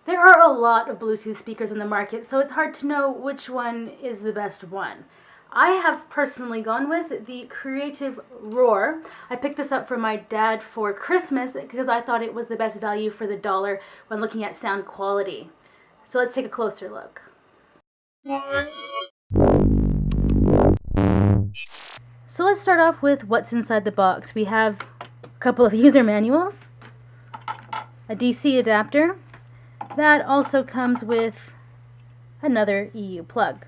There are a lot of Bluetooth speakers in the market, so it's hard to know which one is the best one. I have personally gone with the Creative Roar. I picked this up for my dad for Christmas because I thought it was the best value for the dollar when looking at sound quality. So let's take a closer look. So let's start off with what's inside the box. We have a couple of user manuals, a DC adapter. That also comes with another EU plug.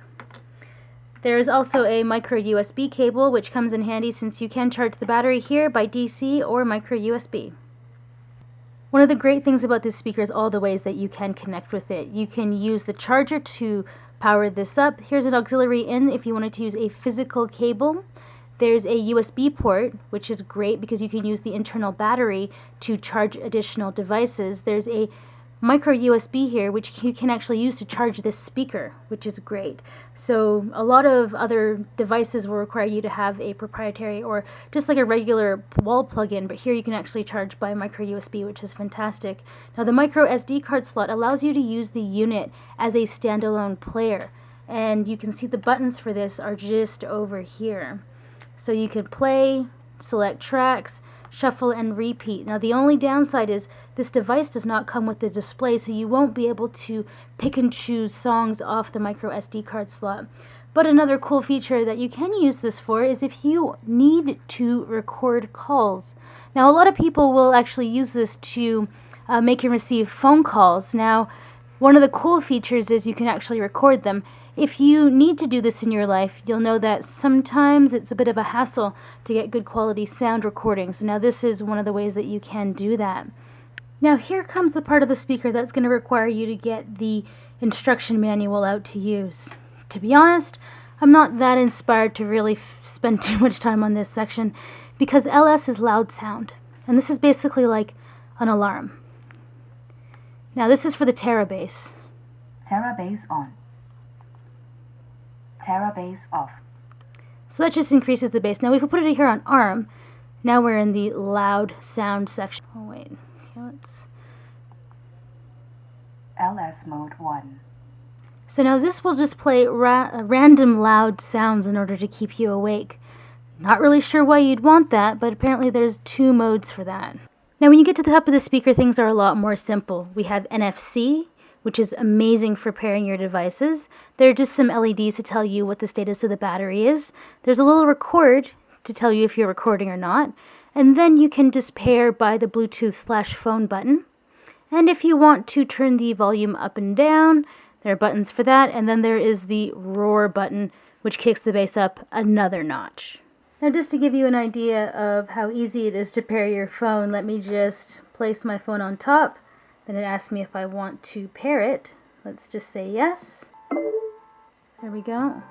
There is also a micro USB cable, which comes in handy since you can charge the battery here by DC or micro USB. One of the great things about this speaker is all the ways that you can connect with it. You can use the charger to power this up. Here's an auxiliary in if you wanted to use a physical cable. There's a USB port, which is great because you can use the internal battery to charge additional devices. There's a micro USB here, which you can actually use to charge this speaker, which is great. So a lot of other devices will require you to have a proprietary or just like a regular wall plug-in, but here you can actually charge by micro USB, which is fantastic. Now the micro SD card slot allows you to use the unit as a standalone player, and you can see the buttons for this are just over here. So you can play, select tracks, shuffle, and repeat. Now the only downside is this device does not come with the display, so you won't be able to pick and choose songs off the micro SD card slot. But another cool feature that you can use this for is if you need to record calls. Now a lot of people will actually use this to make and receive phone calls. Now one of the cool features is you can actually record them. If you need to do this in your life, you'll know that sometimes it's a bit of a hassle to get good quality sound recordings. Now this is one of the ways that you can do that. Now here comes the part of the speaker that's going to require you to get the instruction manual out to use. To be honest, I'm not that inspired to really spend too much time on this section because LS is loud sound, and this is basically like an alarm. Now this is for the Terra bass. Terra bass on. Terra bass off. So that just increases the bass. Now if we put it here on ARM, now we're in the loud sound section. Oh wait, okay, let's... LS mode 1. So now this will just play random loud sounds in order to keep you awake. Not really sure why you'd want that, but apparently there's 2 modes for that. Now when you get to the top of the speaker, things are a lot more simple. We have NFC, which is amazing for pairing your devices. There are just some LEDs to tell you what the status of the battery is. There's a little record to tell you if you're recording or not. And then you can just pair by the Bluetooth/phone button. And if you want to turn the volume up and down, there are buttons for that. And then there is the roar button, which kicks the bass up another notch. Now just to give you an idea of how easy it is to pair your phone, let me just place my phone on top. Then it asks me if I want to pair it. Let's just say yes. There we go.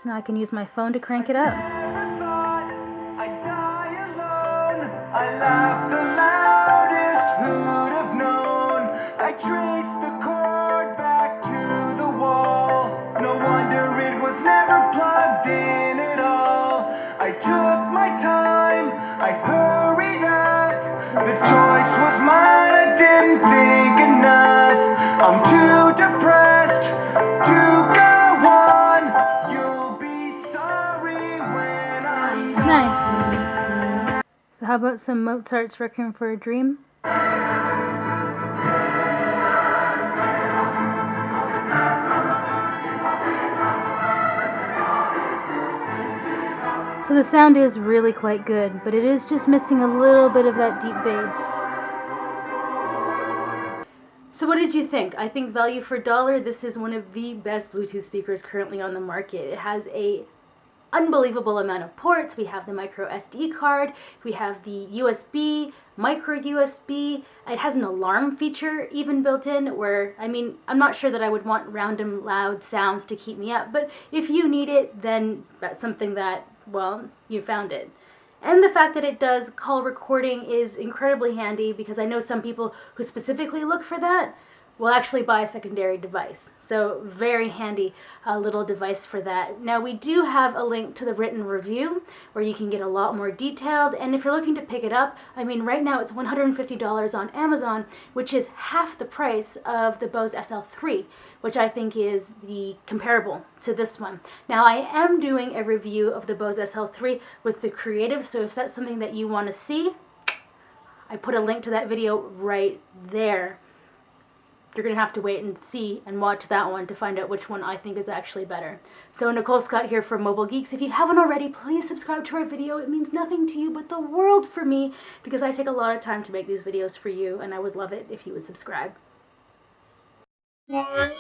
So now I can use my phone to crank it up. I laughed the loudest, who'd have known? I traced the cord back to the wall. No wonder it was never plugged in at all. I took my time, I hurried up. The choice was mine, I didn't think enough. I'm too depressed to go on. You'll be sorry when I'm gone. Nice. So how about some Mozart's Requiem for a Dream? So the sound is really quite good, but it is just missing a little bit of that deep bass. So what did you think? I think value for dollar, this is one of the best Bluetooth speakers currently on the market. It has a unbelievable amount of ports. We have the micro SD card, we have the USB, micro USB. It has an alarm feature even built in where, I mean, I'm not sure that I would want random loud sounds to keep me up, but if you need it, then that's something that, well, you found it. And the fact that it does call recording is incredibly handy because I know some people who specifically look for that. will actually buy a secondary device. So very handy little device for that. Now we do have a link to the written review where you can get a lot more detailed, and if you're looking to pick it up, I mean right now it's $150 on Amazon, which is half the price of the Bose SL3, which I think is the comparable to this one. Now I am doing a review of the Bose SL3 with the Creative, so if that's something that you want to see, I put a link to that video right there. You're going to have to wait and see and watch that one to find out which one I think is actually better. So Nicole Scott here from Mobile Geeks. If you haven't already, please subscribe to our video. It means nothing to you but the world for me, because I take a lot of time to make these videos for you, and I would love it if you would subscribe. What?